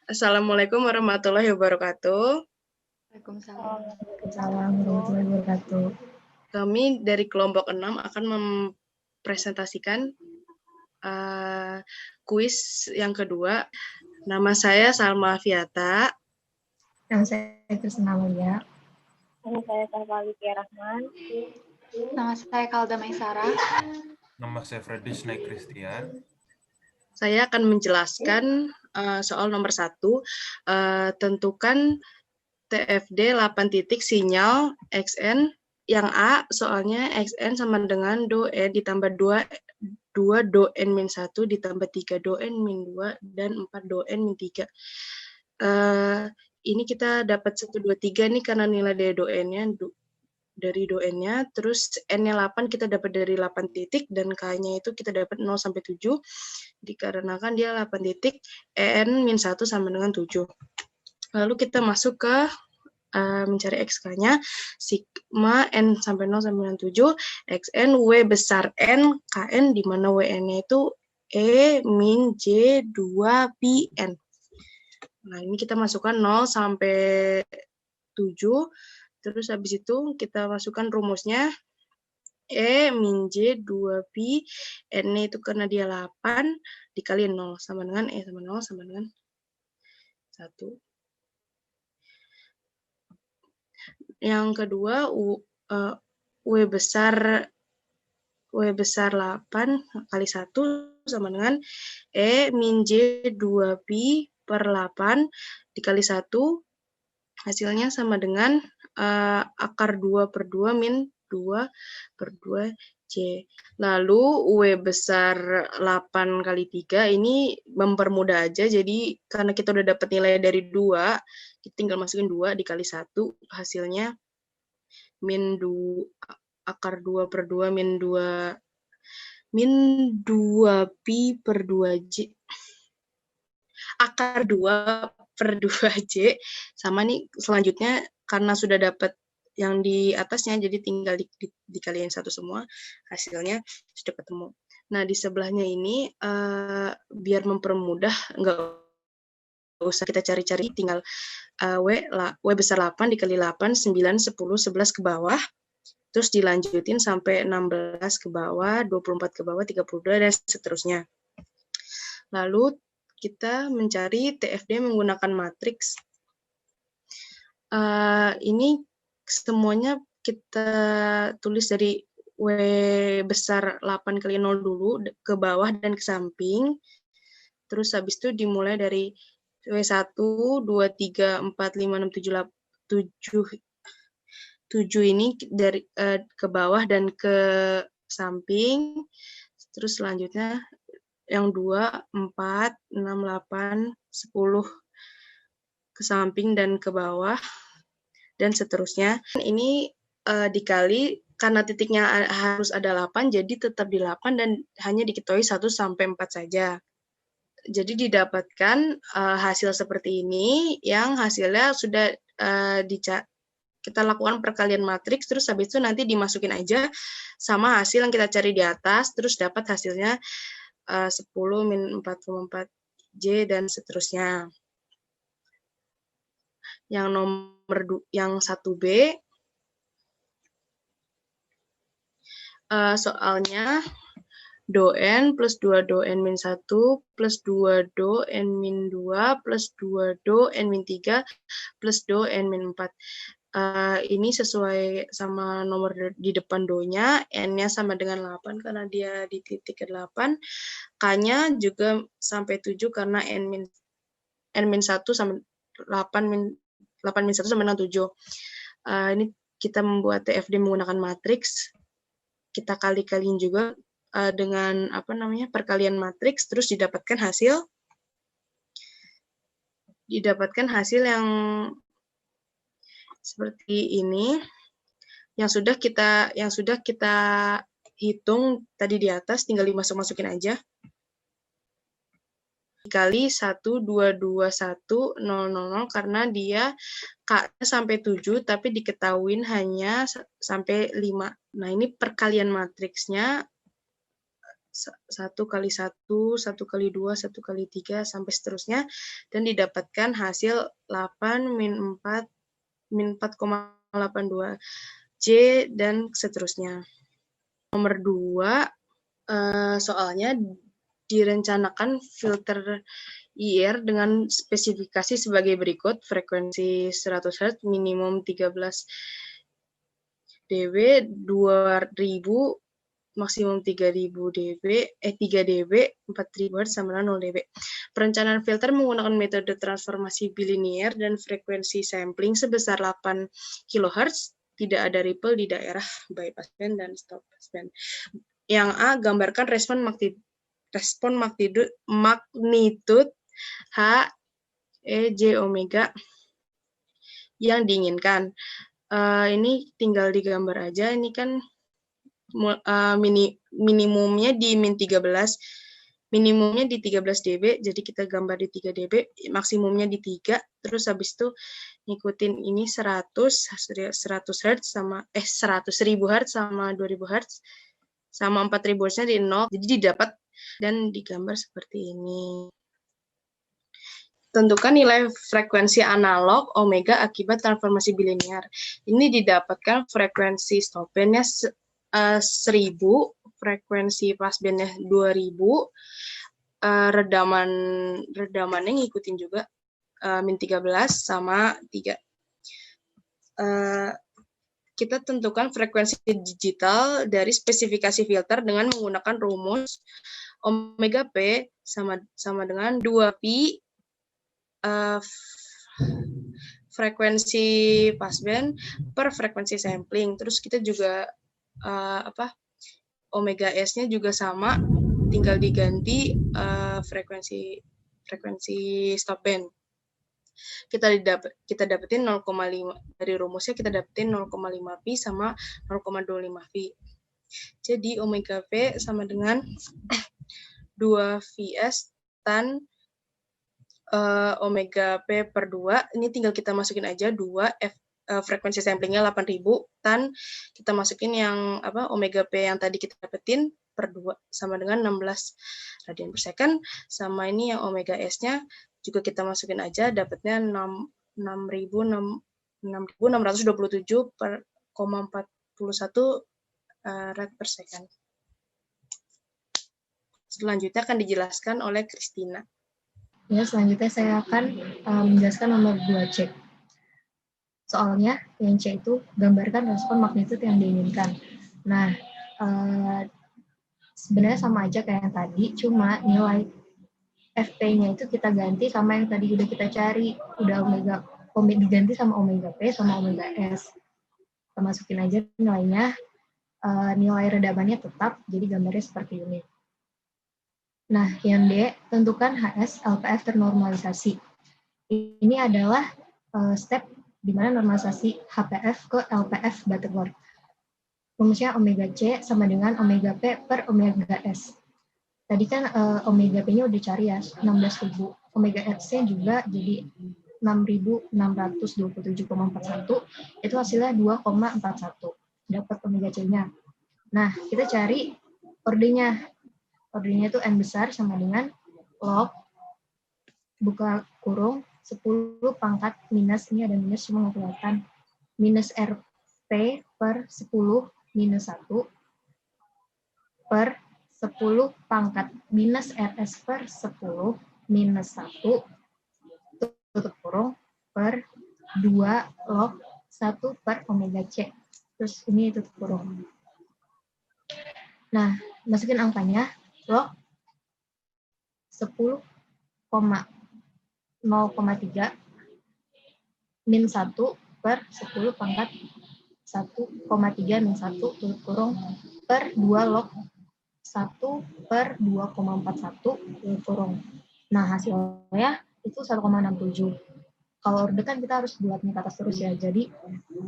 Assalamualaikum warahmatullahi wabarakatuh. Waalaikumsalam. Waalaikumsalam warahmatullahi wabarakatuh. Kami dari kelompok 6 akan mempresentasikan kuis yang kedua. Nama saya Salma Fiata. Nama saya Krisna Malia. Nama saya Tafali Rahman. Nama saya Kalda Maisara. Nama saya Freddy Snaik Christian. Saya akan menjelaskan soal nomor 1. Tentukan TFD 8 titik sinyal XN. Yang A soalnya XN sama dengan do N ditambah 2 do N min 1 ditambah 3 do N min 2 dan 4 do N min 3. Ini kita dapat 1, 2, 3 nih karena nilai dari do N-nya, terus N-nya 8 kita dapat dari 8 titik, dan K-nya itu kita dapat 0 sampai 7, dikarenakan dia 8 titik, N min 1 sama dengan 7. Lalu kita masuk ke mencari XK-nya, sigma N sampai 0 sampai dengan 7, XN, W besar N, KN, di mana WN-nya itu E min J 2 Pi N. Nah, ini kita masukkan 0 sampai 7, terus habis itu kita masukkan rumusnya, E min J 2 Pi, N-nya itu karena dia 8, dikali 0, sama dengan E sama 0, sama dengan 1. Yang kedua, W besar 8 kali 1 sama dengan E min J 2 Pi per 8 dikali 1, hasilnya sama dengan akar 2 per 2 min 2 per 2 J. Lalu W besar 8 kali 3 ini mempermudah aja, jadi karena kita udah dapat nilai dari 2, kita tinggal masukin 2 dikali 1, hasilnya min 2, akar 2 per 2 min 2 Pi per 2 J. Akar 2 per 2 J, sama nih selanjutnya karena sudah dapat yang di atasnya, jadi tinggal dikaliin 1 semua, hasilnya sudah ketemu. Nah, di sebelahnya ini biar mempermudah, nggak usah kita cari-cari, tinggal W besar 8 dikali 8, 9, 10, 11 ke bawah, terus dilanjutin sampai 16 ke bawah, 24 ke bawah, 32, dan seterusnya. Lalu kita mencari TFD menggunakan matriks. Ini semuanya kita tulis dari W besar 8 kali 0 dulu, ke bawah dan ke samping. Terus habis itu dimulai dari W1, 2, 3, 4, 5, 6, 7, 7 ini dari ke bawah dan ke samping. Terus selanjutnya yang 2, 4, 6, 8, 10 ke samping dan ke bawah, dan seterusnya. Ini dikali, karena titiknya harus ada 8, jadi tetap di 8 dan hanya diketahui 1 sampai 4 saja. Jadi didapatkan hasil seperti ini, yang hasilnya sudah kita lakukan perkalian matriks, terus habis itu nanti dimasukin aja sama hasil yang kita cari di atas, terus dapat hasilnya 10 min 4,4 J dan seterusnya. Yang 1B, soalnya do N plus 2 do N min 1 plus 2 do N min 2 plus 2 do N min 3 plus do N min 4. Ini sesuai sama nomor di depan do-nya, N-nya sama dengan 8 karena dia di titik ke-8, K-nya juga sampai 7 karena N min 1 sama 8 min 1 sama dengan 7. Ini kita membuat TFD menggunakan matriks, kita kali-kaliin juga dengan perkalian matriks, terus didapatkan hasil yang seperti ini, yang sudah kita hitung tadi di atas, tinggal dimasukin aja. Dikali 1, 2, 2, 1, 0, 0, 0, karena dia K-nya sampai 7, tapi diketahuin hanya sampai 5. Nah, ini perkalian matriksnya 1 kali 1, 1 kali 2, 1 kali 3, sampai seterusnya, dan didapatkan hasil 8 min 4, min 4,82 J, dan seterusnya. Nomor 2, soalnya direncanakan filter IR dengan spesifikasi sebagai berikut: frekuensi 100 Hz, minimum 13 dB, 2000, maksimum 3000 dB, 3 dB, 4000 Hz sama 0 dB. Perencanaan filter menggunakan metode transformasi bilinear dan frekuensi sampling sebesar 8 kHz, tidak ada ripple di daerah bypass band dan stop pass band. Yang A, gambarkan respon magnitude H, E, J, omega yang diinginkan. Ini tinggal digambar aja, ini kan minimumnya di min 13, minimumnya di 13 dB, jadi kita gambar di 3 dB, maksimumnya di 3, terus habis itu ngikutin ini 100 Hz sama 100.000 Hz sama 2000 Hz sama 4000 Hz-nya di 0, jadi didapat dan digambar seperti ini. Tentukan nilai frekuensi analog omega akibat transformasi bilinear. Ini didapatkan frekuensi stop band-nya 1000, frekuensi passband-nya 2000, redamannya ngikutin juga min 13 sama 3. Kita tentukan frekuensi digital dari spesifikasi filter dengan menggunakan rumus omega P sama dengan 2pi frekuensi passband per frekuensi sampling. Terus kita juga omega S-nya juga sama, tinggal diganti frekuensi stop band. Kita dapetin 0,5 dari rumusnya, kita dapetin 0,5 pi sama 0,25 pi. Jadi omega P sama dengan 2 Vs tan omega P per 2, ini tinggal kita masukin aja 2, frekuensi samplingnya 8000, tan kita masukin yang omega P yang tadi kita dapetin per 2, sama dengan 16 radian per second, sama ini yang omega S-nya juga kita masukin aja, dapatnya 6.627 per 0,41 rad per second. Selanjutnya akan dijelaskan oleh Christina. Ya, selanjutnya saya akan menjelaskan nomor 2C. Soalnya yang C itu gambarkan respon magnitude yang diinginkan. Nah, sebenarnya sama aja kayak yang tadi, cuma nilai FP-nya itu kita ganti sama yang tadi udah kita cari, udah diganti sama omega P sama omega S. Kita masukin aja nilainya, nilai redamannya tetap, jadi gambarnya seperti ini. Nah, yang D, tentukan HS LPF ternormalisasi. Ini adalah step di mana normalisasi HPF ke LPF Butterworth. Rumusnya omega C sama dengan omega P per omega S. Tadi kan omega P-nya udah cari ya, 16.000. Omega S-nya juga jadi 6.627,41. Itu hasilnya 2,41. Dapat omega C-nya. Nah, kita cari ordernya. Ordernya itu N besar sama dengan log buka kurung 10 pangkat minus, ini ada minus cuma nggak kelihatan, minus RP per 10 minus 1 per 10 pangkat minus RS per 10 minus 1 tutup kurung per 2 log 1 per omega C. Terus ini tutup kurung. Nah, masukin angkanya log 10,0,3 min 1 per 10 pangkat 1,3 min 1 tutup kurung per 2 log 1 per 2,41 tutup kurung. Nah, hasilnya itu 1,67. Kalau order kan kita harus buatnya ke atas terus ya, jadi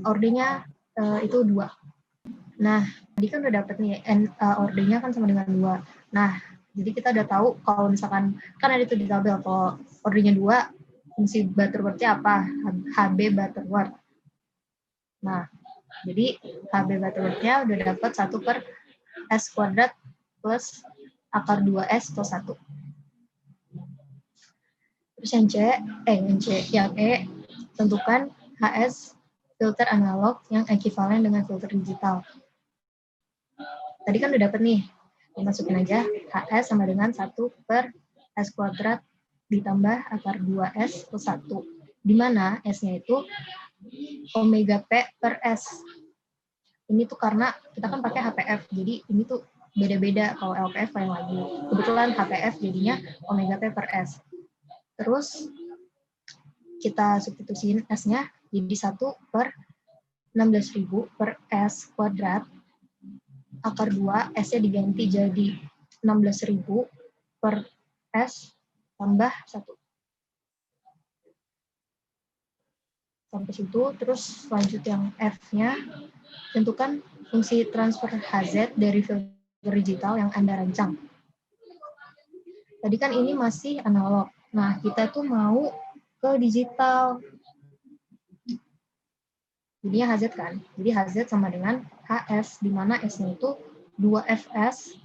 ordernya itu 2. Nah, tadi kan udah dapet nih, ordernya kan sama dengan 2. Nah, jadi kita udah tahu kalau misalkan, kan ada itu di tabel, kalau ordernya 2, fungsi Butterworth-nya apa? HB Butterworth. Nah, jadi HB Butterworth-nya udah dapet 1 per S kuadrat plus akar 2S plus 1. Terus yang E, tentukan HS filter analog yang ekivalen dengan filter digital. Tadi kan udah dapet nih, dimasukin aja HS sama dengan 1 per S kuadrat ditambah akar 2S plus 1. Di mana S-nya itu omega P per S. Ini tuh karena kita kan pakai HPF, jadi ini tuh beda-beda, kalau LPF lain lagi. Kebetulan HPF jadinya omega P per S. Terus kita substitusiin S-nya jadi 1 per 16.000 per S kuadrat. Akar 2, S-nya diganti jadi 16.000 per S tambah 1. Sampai situ, terus lanjut yang F-nya, tentukan fungsi transfer HZ dari filter digital yang Anda rancang. Tadi kan ini masih analog. Nah, kita tuh mau ke digital. Jadinya HZ kan. Jadi HZ sama dengan HS, di mana S-nya itu 2FS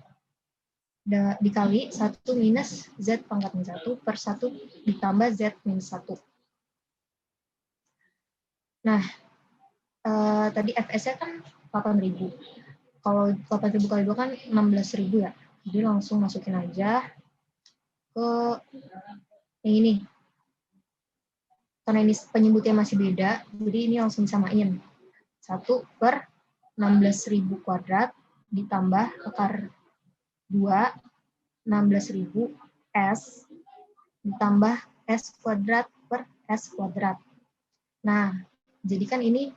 dikali 1 minus Z pangkat min 1 per 1 ditambah Z minus 1. Nah, tadi FS-nya kan 8.000. Kalau 8.000 kali 2 kan 16.000 ya. Jadi langsung masukin aja ke yang ini. Karena ini penyebutnya masih beda, jadi ini langsung disamain. 1 per 16.000 kuadrat ditambah akar 2, 16.000 S ditambah S kuadrat per S kuadrat. Nah, jadi kan ini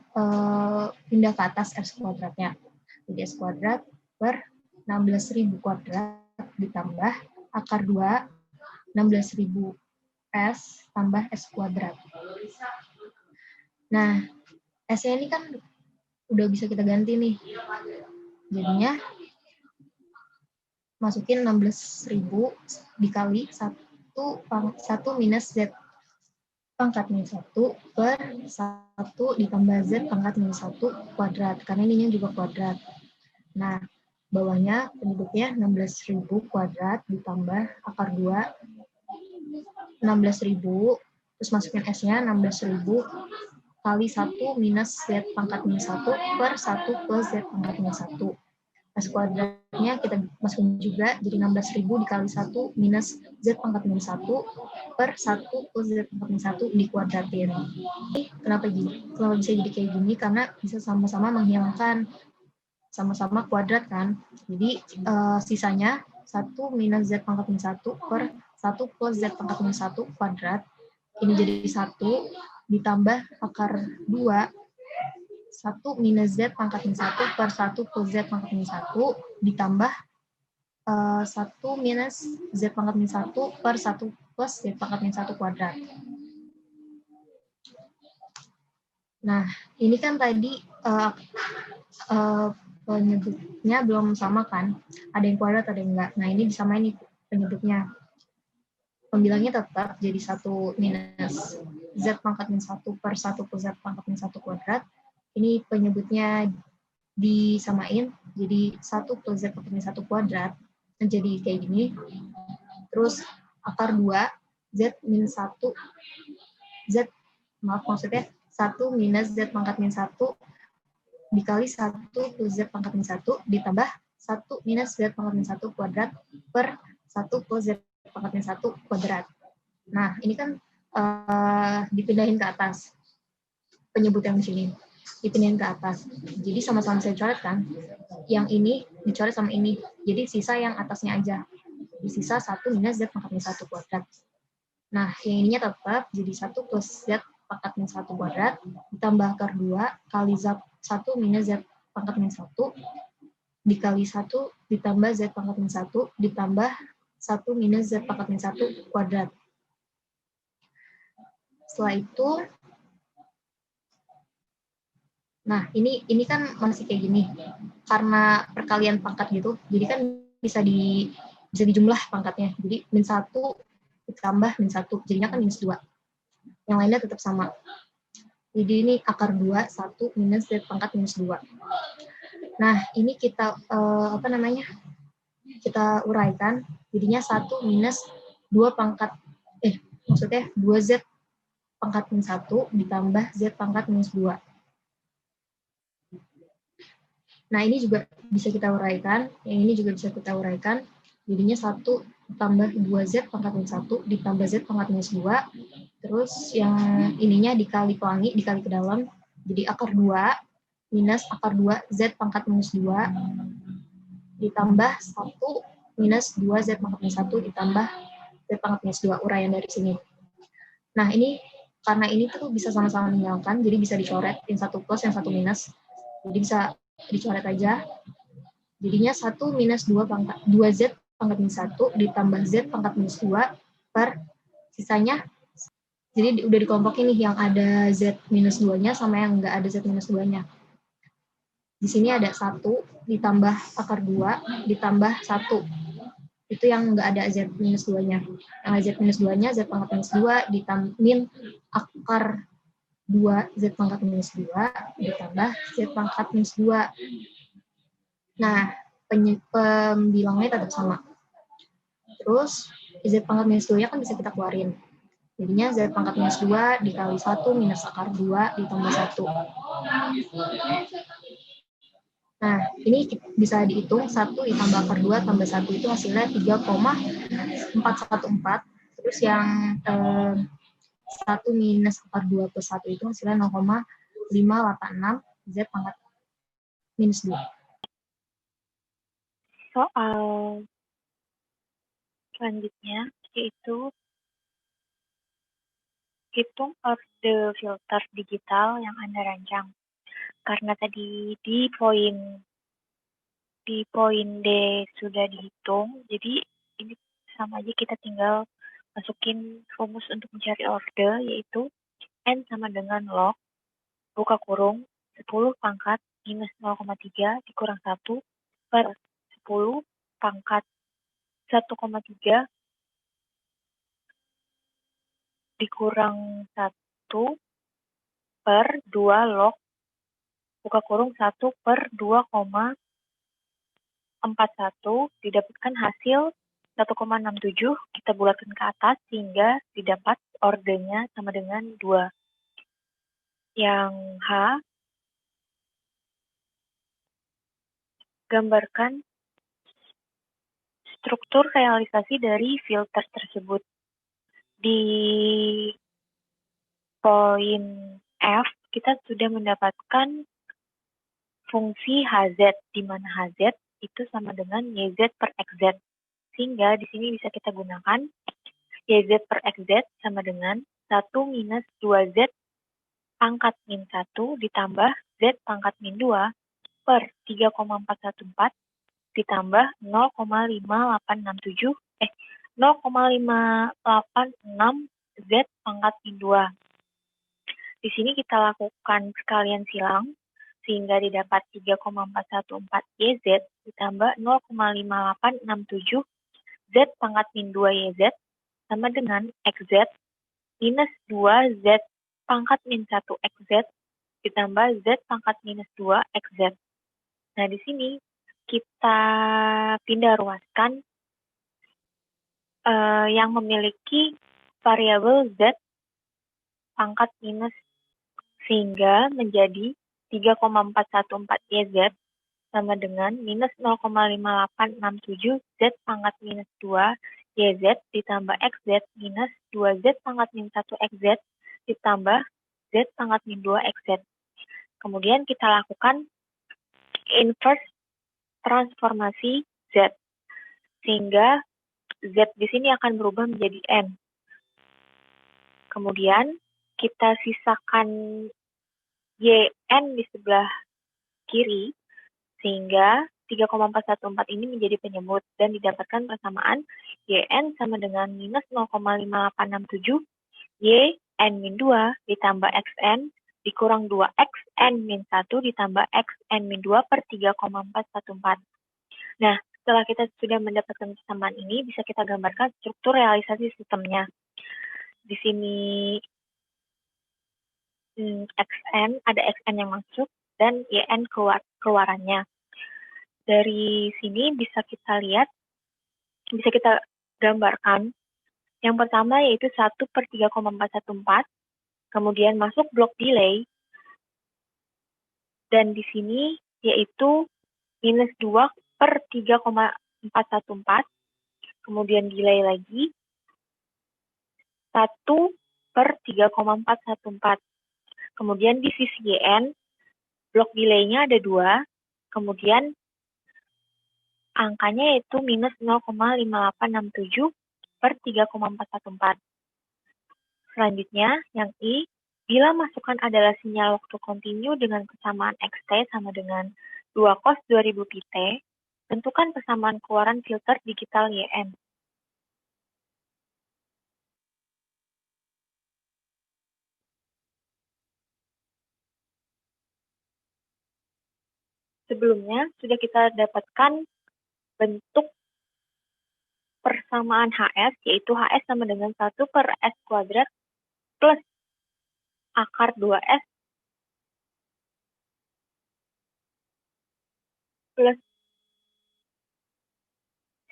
pindah ke atas S kuadratnya. Jadi S kuadrat per 16.000 kuadrat ditambah akar 2, 16.000 S tambah S kuadrat. Nah, S-nya ini kan udah bisa kita ganti nih. Jadinya masukin 16.000 dikali 1 minus Z pangkat min 1 per 1 ditambah Z pangkat min 1 kuadrat. Karena ininya juga kuadrat. Nah, bawahnya penyebutnya 16.000 kuadrat ditambah akar 2 16.000, terus masukin S-nya 16.000 kali 1 minus Z pangkat min 1 per 1 plus Z pangkat min 1. S kuadratnya kita masukin juga, jadi 16.000 dikali 1 minus Z pangkat min 1 per 1 plus Z pangkat min 1 dikuadratin. Kenapa gini? Kenapa bisa jadi kayak gini? Karena bisa sama-sama menghilangkan, sama-sama kuadrat kan. Jadi sisanya 1 minus Z pangkat min 1 per 1 plus Z pangkat min 1 kuadrat. Ini jadi 1 ditambah akar 2, 1 minus Z pangkat min 1 per 1 plus Z pangkat min 1 ditambah 1 minus Z pangkat min 1 per 1 plus Z pangkat min 1 kuadrat. Nah, ini kan tadi penyebutnya belum sama kan? Ada yang kuadrat, ada yang enggak. Nah, ini disamain nih penyebutnya. Pembilangnya tetap jadi 1 minus Z pangkat min 1 per 1 plus Z pangkat min 1 kuadrat. Ini penyebutnya disamain, jadi 1 plus Z pangkat min 1 kuadrat. Jadi kayak gini. Terus akar 2, Z min 1, maksudnya 1 minus Z pangkat min 1 dikali 1 plus Z pangkat min 1 ditambah 1 minus Z pangkat min 1 kuadrat per 1 plus Z pangkat min 1 kuadrat. Nah, ini kan dipindahin ke atas. Penyebut yang di sini dipindahin ke atas. Jadi sama-sama saya coret kan. Yang ini dicoret sama ini. Jadi sisa yang atasnya aja. Di sisa 1 minus Z pangkat min 1 kuadrat. Nah, yang ininya tetap jadi 1 plus Z pangkat min 1 kuadrat ditambah akar 2 kali 1 minus Z pangkat min 1 dikali 1 ditambah Z pangkat min 1 ditambah 1 minus Z pangkat min 1 kuadrat. Setelah itu, nah ini kan masih kayak gini. Karena perkalian pangkat gitu, jadi kan bisa dijumlah pangkatnya. Jadi min 1 ditambah min 1, jadinya kan minus 2. Yang lainnya tetap sama. Jadi ini akar 2, 1 minus Z pangkat minus 2. Nah, ini kita, kita uraikan, jadinya 1 minus 2 pangkat, maksudnya 2Z pangkat min 1 ditambah Z pangkat minus 2. Nah, ini juga bisa kita uraikan, yang ini juga bisa kita uraikan, jadinya 1 tambah 2Z pangkat min 1 ditambah Z pangkat minus 2, terus yang ininya dikali pelangi, dikali ke dalam, jadi akar 2 minus akar 2 Z pangkat minus 2 ditambah 1 minus 2 Z pangkat minus 1 ditambah Z pangkat minus 2, uraian dari sini. Nah, ini karena ini tuh bisa sama-sama meninggalkan, jadi bisa dicoret, yang satu plus, yang satu minus. Jadi bisa dicoret aja. Jadinya 1 minus 2Z pangkat minus 1 ditambah Z pangkat minus 2 per sisanya. Jadi udah dikelompokin nih yang ada Z minus 2-nya sama yang nggak ada Z minus 2-nya. Di sini ada 1 ditambah akar 2 ditambah 1. Itu yang nggak ada Z minus 2-nya. Yang ada Z minus 2-nya, Z pangkat minus 2 ditambah akar 2 Z pangkat minus 2 ditambah Z pangkat minus 2. Nah, pembilangnya tetap sama. Terus, Z pangkat minus 2-nya kan bisa kita keluarin. Jadinya Z pangkat minus 2 dikali 1 minus akar 2 ditambah 1. Nah, ini bisa dihitung 1 ditambah akar 2 tambah 1 itu hasilnya 3,414. Terus yang 1 minus akar 2 plus 1 itu hasilnya 0,586 Z pangkat minus 2. Soal selanjutnya yaitu hitung orde filter digital yang Anda rancang. Karena tadi di poin D sudah dihitung, jadi ini sama aja kita tinggal masukin rumus untuk mencari orde, yaitu N sama dengan log, buka kurung, 10 pangkat minus 0,3 dikurang 1 per 10 pangkat 1,3 dikurang 1 per 2 log, buka kurung 1 per 2,41 didapatkan hasil 1,67, kita bulatkan ke atas sehingga didapat ordenya sama dengan 2. Yang H, gambarkan struktur realisasi dari filter tersebut. Di poin F, kita sudah mendapatkan fungsi HZ, di mana HZ itu sama dengan YZ per XZ. Sehingga di sini bisa kita gunakan YZ per XZ sama dengan 1 minus 2Z pangkat min 1 ditambah Z pangkat min 2 per 3,414 ditambah 0,5867 0,586 Z pangkat min 2. Di sini kita lakukan sekalian silang sehingga didapat 3,414 YZ ditambah 0,5867 Z pangkat min 2 YZ sama dengan XZ minus 2 Z pangkat min 1 XZ ditambah Z pangkat minus 2 XZ. Nah, di sini kita pindah ruaskan yang memiliki variabel Z pangkat minus sehingga menjadi 3,414 YZ sama dengan minus 0,5867 Z pangkat minus 2 YZ ditambah XZ minus 2Z pangkat min 1 XZ ditambah Z pangkat min 2 XZ. Kemudian kita lakukan inverse transformasi Z. Sehingga Z di sini akan berubah menjadi N. Kemudian kita sisakan YN di sebelah kiri, sehingga 3,414 ini menjadi penyebut dan didapatkan persamaan YN sama dengan minus 0,5867 YN min 2 ditambah XN dikurang 2 XN min 1 ditambah XN min 2 per 3,414. Nah, setelah kita sudah mendapatkan persamaan ini, bisa kita gambarkan struktur realisasi sistemnya. Di sini XN, ada XN yang masuk dan YN keluarannya. Dari sini bisa kita lihat bisa kita gambarkan. Yang pertama yaitu 1/3,414, kemudian masuk blok delay, dan di sini yaitu minus 2/3,414, kemudian delay lagi 1/3,414. Kemudian di sisi YN, blok delay-nya ada 2, kemudian angkanya yaitu minus 0,5867/3,414. Selanjutnya, yang I, bila masukan adalah sinyal waktu kontinu dengan kesamaan XT sama dengan 2 cos 2000 pt, tentukan persamaan keluaran filter digital YN. Sebelumnya, sudah kita dapatkan bentuk persamaan HS, yaitu HS sama dengan 1/S² plus akar 2S plus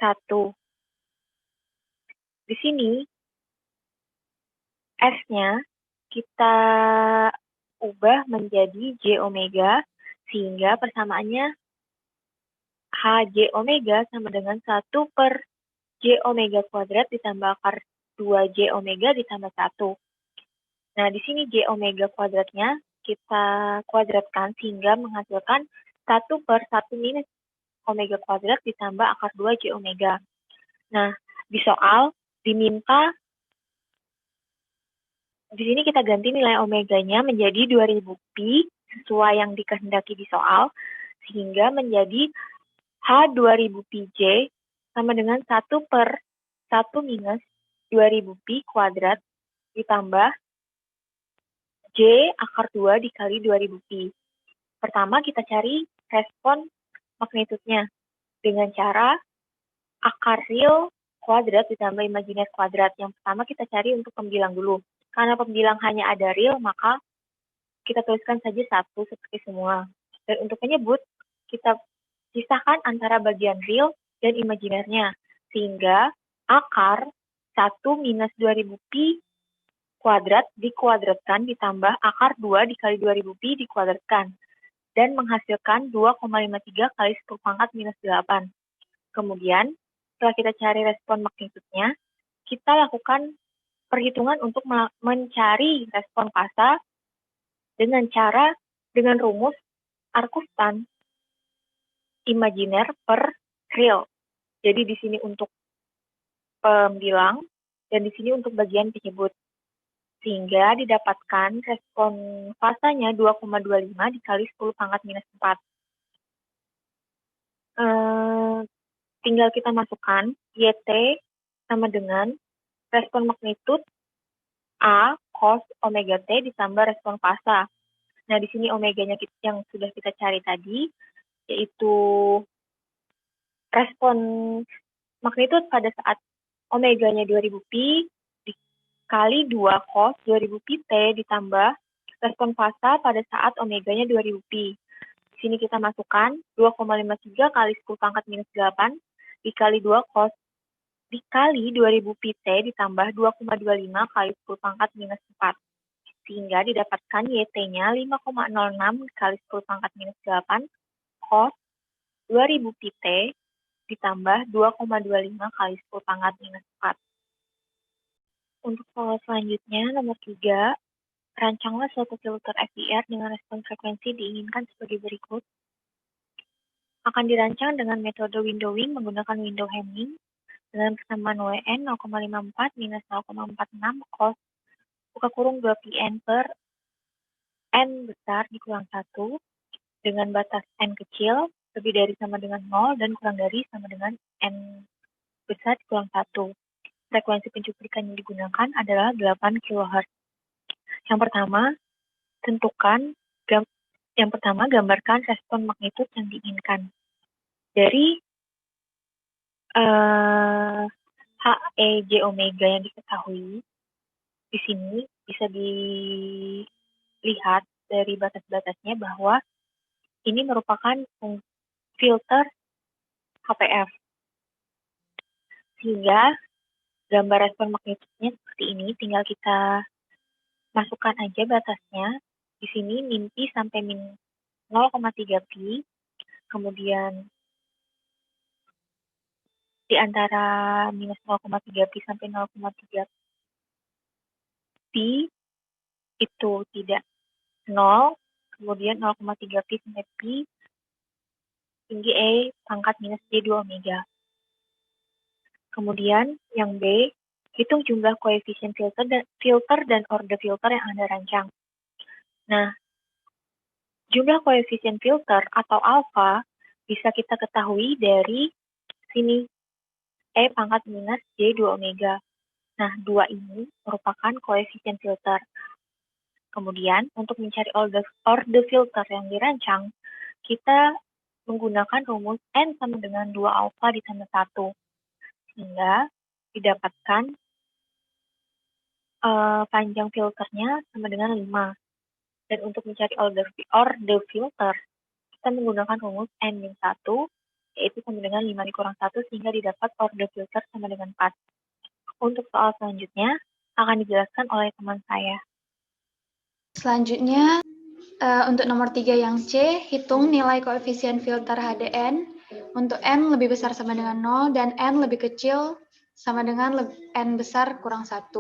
1. Di sini, S-nya kita ubah menjadi J omega, sehingga persamaannya HJ omega sama dengan 1/J omega kuadrat ditambah akar 2J omega ditambah 1. Nah, di sini J omega kuadratnya kita kuadratkan sehingga menghasilkan 1/1 minus omega kuadrat ditambah akar 2 J omega. Nah, di soal diminta, di sini kita ganti nilai omeganya menjadi 2000 pi sesuai yang dikehendaki di soal, sehingga menjadi H2000 pi J sama dengan 1/1 minus 2000 pi kuadrat ditambah J akar 2 dikali 2000 pi. Pertama kita cari respon magnitudnya dengan cara akar real kuadrat ditambah imajiner kuadrat. Yang pertama kita cari untuk pembilang dulu. Karena pembilang hanya ada real, maka kita tuliskan saja 1 seperti semua. Dan untuk menyebut, kita pisahkan antara bagian real dan imajinernya. Sehingga akar 1 minus 2000 pi kuadrat dikuadratkan ditambah akar 2 dikali 2000 pi dikuadratkan. Dan menghasilkan 2,53 kali 10 pangkat minus 8. Kemudian, setelah kita cari respon magnitudnya, kita lakukan perhitungan untuk mencari respon fasa dengan rumus Arcustan imajiner per real. Jadi di sini untuk pembilang dan di sini untuk bagian penyebut. Sehingga didapatkan respon fasanya 2,25 dikali 10 pangkat minus 4. Tinggal kita masukkan YT sama dengan respon magnitud A cos omega T ditambah respon fasa. Nah, di sini omeganya yang sudah kita cari tadi, yaitu respon magnitud pada saat omeganya 2000 pi dikali 2 cos 2000 pi T ditambah respon fasa pada saat omeganya 2000 pi. Di sini kita masukkan 2,53 kali 10 pangkat minus 8 dikali 2 cos dikali 2000 pi T ditambah 2,25 kali 10 pangkat minus 4. Sehingga didapatkan YT-nya 5,06 kali 10 pangkat minus 8 cos 2000 pi T ditambah 2,25 kali 10 pangkat minus 4. Untuk soal selanjutnya, nomor 3, rancanglah suatu filter FIR dengan respon frekuensi diinginkan sebagai berikut. Akan dirancang dengan metode windowing menggunakan window Hamming dengan persamaan WN 0,54 minus 0,46 cos buka kurung 2 PN per N besar dikurang 1 dengan batas N kecil lebih dari sama dengan 0 dan kurang dari sama dengan N besar dikurang 1. Frekuensi pencuplikan yang digunakan adalah 8 kHz. Yang pertama, gambarkan respon magnitud yang diinginkan. Dari HEJ omega yang diketahui, di sini bisa dilihat dari batas-batasnya bahwa ini merupakan filter HPF. Sehingga gambar respon magnitudnya seperti ini, tinggal kita masukkan aja batasnya. Di sini min pi sampai min 0,3 pi, kemudian di antara minus 0,3 pi sampai 0,3 pi itu tidak 0, kemudian 0,3 pi sampai pi tinggi E pangkat minus J2 omega. Kemudian yang B, hitung jumlah koefisien filter dan orde filter yang Anda rancang. Nah, jumlah koefisien filter atau alfa bisa kita ketahui dari sini, E pangkat minus J2 omega. Nah, 2 ini merupakan koefisien filter. Kemudian, untuk mencari orde filter yang dirancang, kita menggunakan rumus N sama dengan 2 alfa ditambah 1. Sehingga didapatkan panjang filternya sama dengan 5. Dan untuk mencari orde filter, kita menggunakan rumus N-1, yaitu sama dengan 5 dikurang 1, sehingga didapat orde filter sama dengan 4. Untuk soal selanjutnya, akan dijelaskan oleh teman saya. Selanjutnya, untuk nomor 3 yang C, hitung nilai koefisien filter HDN untuk N lebih besar sama dengan 0 dan N lebih kecil sama dengan N besar kurang 1.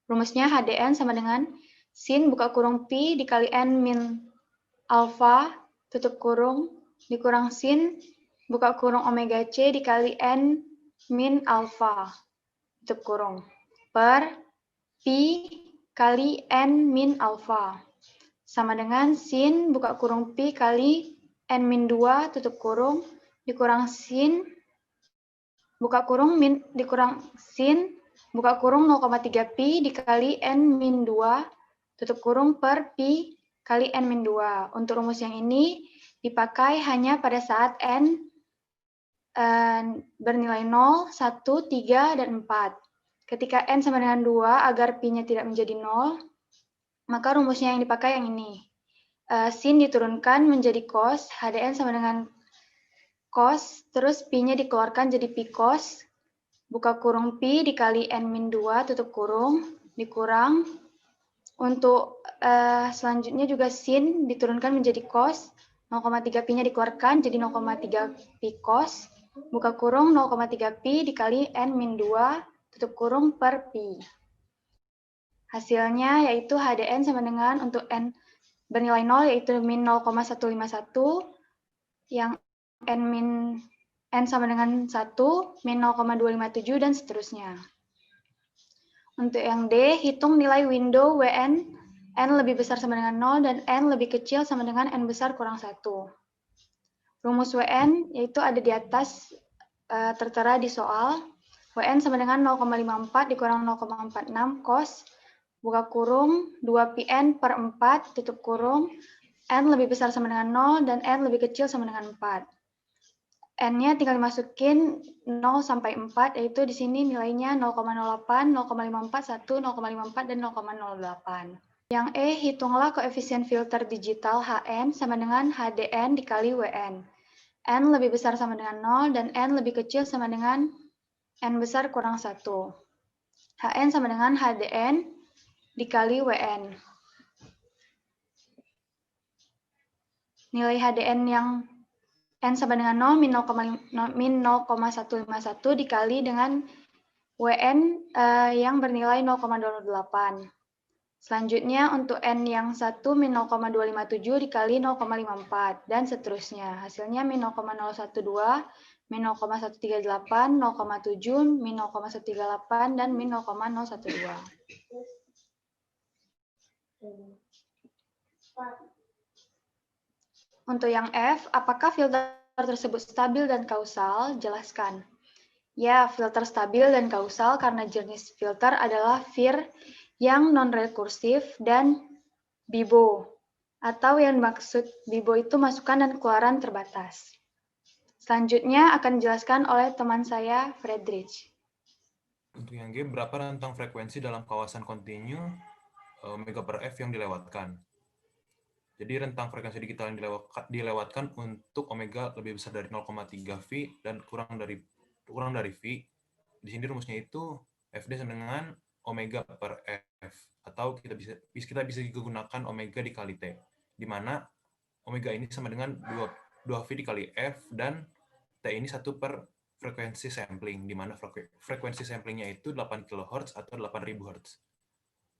Rumusnya HDN sama dengan sin buka kurung pi dikali N min alfa tutup kurung dikurang sin buka kurung omega C dikali N min alfa tutup kurung per pi kali N min alfa sama dengan sin buka kurung pi kali N min 2 tutup kurung dikurang sin buka kurung min dikurang sin buka kurung 0,3 pi dikali N min 2 tutup kurung per pi kali N min 2. Untuk rumus yang ini dipakai hanya pada saat N bernilai 0, 1, 3, dan 4. Ketika N sama dengan 2, agar pi-nya tidak menjadi 0, maka rumusnya yang dipakai yang ini. Sin diturunkan menjadi cos, HDN sama dengan cos, terus pi-nya dikeluarkan jadi pi cos, buka kurung pi dikali N min 2, tutup kurung, dikurang. Untuk selanjutnya juga sin diturunkan menjadi cos, 0,3 pi-nya dikeluarkan jadi 0,3 pi cos, buka kurung 0,3 pi dikali N min 2, tutup kurung per pi. Hasilnya yaitu HDN sama dengan untuk N bernilai 0 yaitu min 0,151, yang N sama dengan 1, min 0,257, dan seterusnya. Untuk yang D, hitung nilai window WN, N lebih besar sama dengan 0, dan N lebih kecil sama dengan N besar kurang 1. Rumus WN yaitu ada di atas, tertera di soal. WN sama dengan 0,54 dikurang 0,46 cos, buka kurung, 2pn per 4, tutup kurung, N lebih besar sama dengan 0, dan N lebih kecil sama dengan 4. N-nya tinggal dimasukin 0 sampai 4, yaitu di sini nilainya 0,08, 0,54, 1, 0,54, dan 0,08. Yang E, hitunglah koefisien filter digital HN sama dengan HDN dikali WN. N lebih besar sama dengan 0, dan N lebih kecil sama dengan N besar kurang 1. HN sama dengan HDN dikali WN. Nilai HDN yang N sama dengan 0 min 0,151 dikali dengan WN yang bernilai 0,28. Selanjutnya untuk N yang 1 min 0,257 dikali 0,54 dan seterusnya. Hasilnya min 0,012, min 0,138, 0,7, min 0,138, dan min 0,012. Untuk yang F, apakah filter tersebut stabil dan kausal? Jelaskan. Ya, filter stabil dan kausal karena jenis filter adalah FIR yang non-rekursif dan BIBO, atau yang dimaksud BIBO itu masukan dan keluaran terbatas. Selanjutnya akan dijelaskan oleh teman saya, Friedrich. Untuk yang G, berapa rentang frekuensi dalam kawasan kontinu omega per F yang dilewatkan? Jadi rentang frekuensi digital yang dilewatkan untuk omega lebih besar dari 0,3 V dan kurang dari V di sini rumusnya itu FD sama dengan omega per F, atau kita bisa gunakan omega dikali T, di mana omega ini sama dengan 2V dikali F, dan T ini 1 per frekuensi sampling, di mana frekuensi samplingnya itu 8 kHz atau 8000 Hz.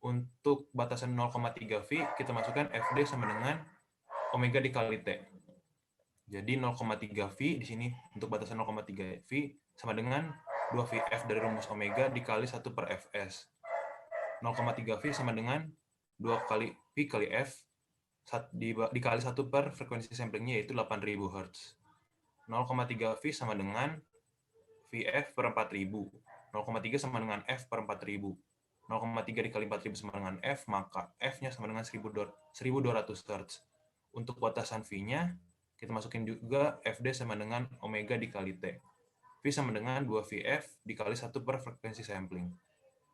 Untuk batasan 0,3V, kita masukkan FD sama dengan omega dikali T. Jadi 0,3V di sini untuk batasan 0,3V sama dengan 2VF dari rumus omega dikali 1 per Fs. 0,3V sama dengan 2 kali V kali F dikali 1 per frekuensi samplingnya yaitu 8000 Hz. 0,3V sama dengan VF per 4000. 0,3 sama dengan F per 4000. 0,3 dikali 4000 sama dengan F, maka F-nya sama dengan 1200 Hz. Untuk batasan V-nya, kita masukin juga FD sama dengan omega dikali T. V sama dengan 2VF dikali 1 per frekuensi sampling.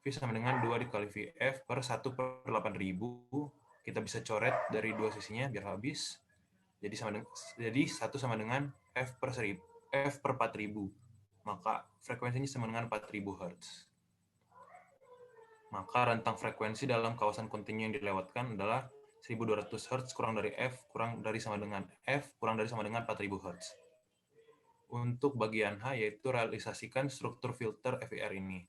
V sama dengan 2 dikali VF per 1 per 8000. Kita bisa coret dari dua sisinya biar habis. Jadi 1 sama dengan F per 4000. Maka frekuensinya sama dengan 4000 Hz. Maka rentang frekuensi dalam kawasan kontinu yang dilewatkan adalah 1200 Hz kurang dari F kurang dari sama dengan F kurang dari sama dengan 4000 Hz. Untuk bagian H yaitu realisasikan struktur filter FIR ini.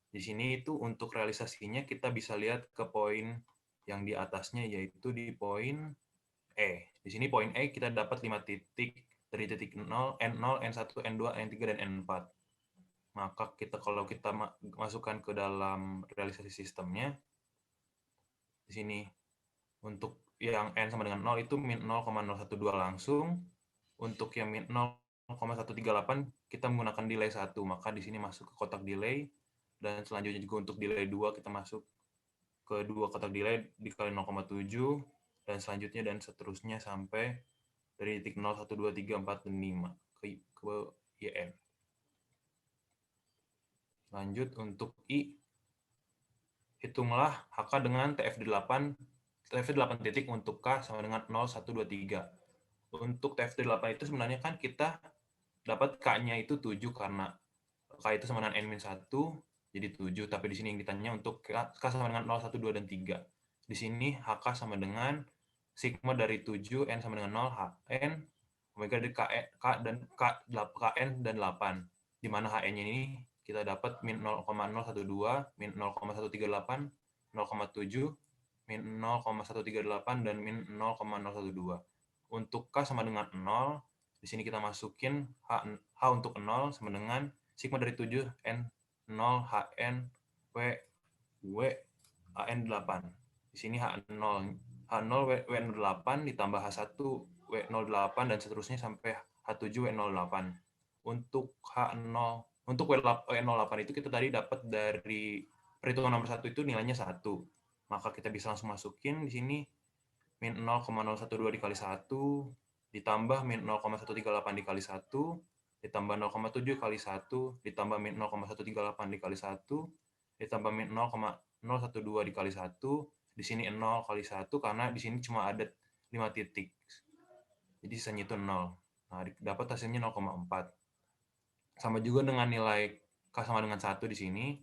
Di sini itu untuk realisasinya kita bisa lihat ke poin yang di atasnya yaitu di poin E. Di sini poin E kita dapat 5 titik dari titik 0, N0, N1, N2, N3, dan N4. Maka kalau kita masukkan ke dalam realisasi sistemnya, di sini untuk yang N sama dengan 0 itu min 0,012 langsung. Untuk yang min 0,138 kita menggunakan delay 1, maka di sini masuk ke kotak delay, dan selanjutnya juga untuk delay 2 kita masuk ke 2 kotak delay dikali 0,7, dan selanjutnya dan seterusnya sampai dari titik 0, 1, 2, 3, 4, dan 5 ke YN. Lanjut untuk I, hitunglah HK dengan TFD8 titik untuk K sama dengan 0, 1, 2, 3. Untuk TFD8 itu sebenarnya kan kita dapat K-nya itu 7 karena K itu sama dengan N-1, jadi 7. Tapi di sini yang ditanya untuk K sama dengan 0, 1, 2, dan 3. Di sini HK sama dengan sigma dari 7, N sama dengan 0, HN, omega dari KN dan 8. Di mana HN-nya ini kita dapat min 0,012, min 0,138, 0,7, min 0,138, dan min 0,012. Untuk K sama dengan 0, di sini kita masukin H untuk 0 sama dengan sigma dari 7, N 0, HN, W, AN 8. Di sini H0, W08 ditambah H1, W08, dan seterusnya sampai H7, W08. Untuk H0, untuk W08 itu kita tadi dapat dari perhitungan nomor 1 itu nilainya 1. Maka kita bisa langsung masukin di sini min 0,012 dikali 1, ditambah min 0,138 dikali 1, ditambah 0,7 kali 1, ditambah min 0,138 dikali 1, ditambah min 0,012 dikali 1, di sini 0 kali 1 karena di sini cuma ada 5 titik. Jadi sisanya itu 0. Nah, dapat hasilnya 0,4. Sama juga dengan nilai K sama dengan 1 di sini.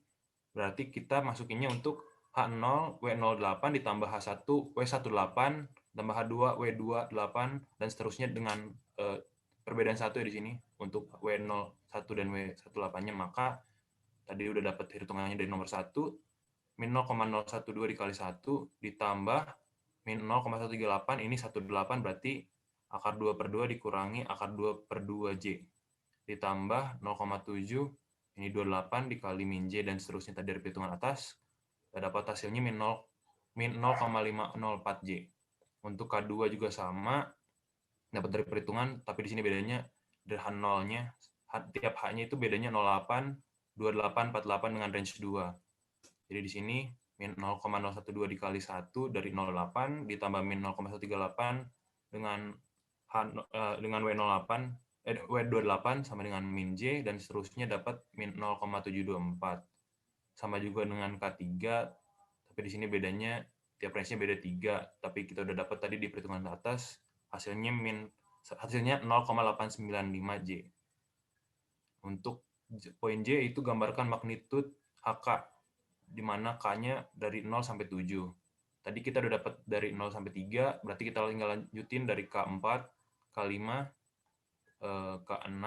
Berarti kita masukinnya untuk H0, W08 ditambah H1, W18, tambah H2, W28, dan seterusnya dengan perbedaan 1 ya di sini untuk W01 dan W18-nya. Maka tadi udah dapat hitungannya dari nomor 1, min 0,012 dikali 1, ditambah min 0,138, ini 18, berarti akar 2 per 2 dikurangi akar 2 per 2J. Ditambah 0,7, ini 28 dikali min J, dan seterusnya tadi dari perhitungan atas. Kita dapat hasilnya min 0,504J. Untuk K2 juga sama, dapat dari perhitungan, tapi di sini bedanya dari H0-nya, tiap H-nya itu bedanya 08, 28, 48 dengan range 2. Jadi di sini min 0,012 dikali 1 dari 08, ditambah min 0,138 dengan W08, W28 sama dengan min J, dan seterusnya dapat min 0,724. Sama juga dengan K3, tapi di sini bedanya, tiap range-nya beda 3, tapi kita udah dapat tadi di perhitungan atas, hasilnya 0,895J. Untuk poin J itu gambarkan magnitude HK, di mana K-nya dari 0 sampai 7. Tadi kita udah dapat dari 0 sampai 3, berarti kita tinggal lanjutin dari K4, K5, K6,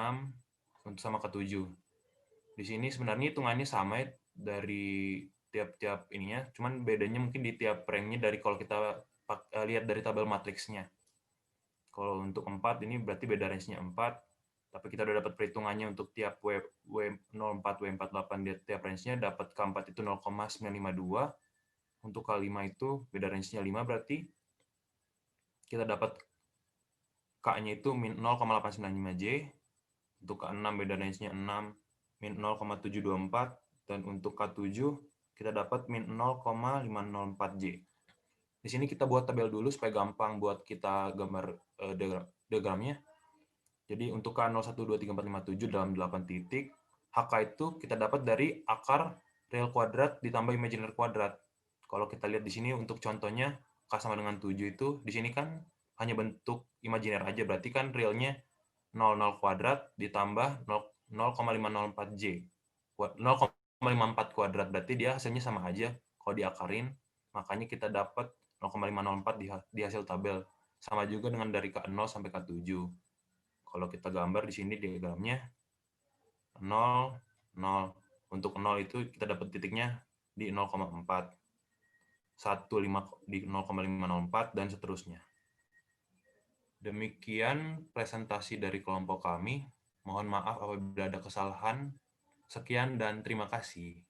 sama K7. Di sini sebenarnya hitungannya sama dari tiap-tiap ininya, cuman bedanya mungkin di tiap ranknya dari kalau kita lihat dari tabel matriksnya. Kalau untuk 4 ini berarti beda range-nya 4, tapi kita udah dapat perhitungannya untuk tiap W04, W48 di tiap range-nya, dapat K4 itu 0,952, untuk K5 itu beda range-nya 5, berarti kita dapat K-nya itu min 0,895J, untuk K6 beda range-nya 6, min 0,724, dan untuk K7 kita dapat min 0,504J. Di sini kita buat tabel dulu supaya gampang buat kita gambar diagramnya. Jadi untuk K012347 dalam 8 titik, HK itu kita dapat dari akar real kuadrat ditambah imajiner kuadrat. Kalau kita lihat di sini untuk contohnya, K sama dengan 7 itu, di sini kan hanya bentuk imajiner aja, berarti kan realnya 00 kuadrat ditambah 0,504J. 0,54 kuadrat, berarti dia hasilnya sama aja kalau diakarin, makanya kita dapat 0,504 di hasil tabel. Sama juga dengan dari K0 sampai K7. Kalau kita gambar di sini diagramnya 0, 0. Untuk 0 itu kita dapat titiknya di 0,4. 1, 5 di 0,504 dan seterusnya. Demikian presentasi dari kelompok kami. Mohon maaf apabila ada kesalahan. Sekian dan terima kasih.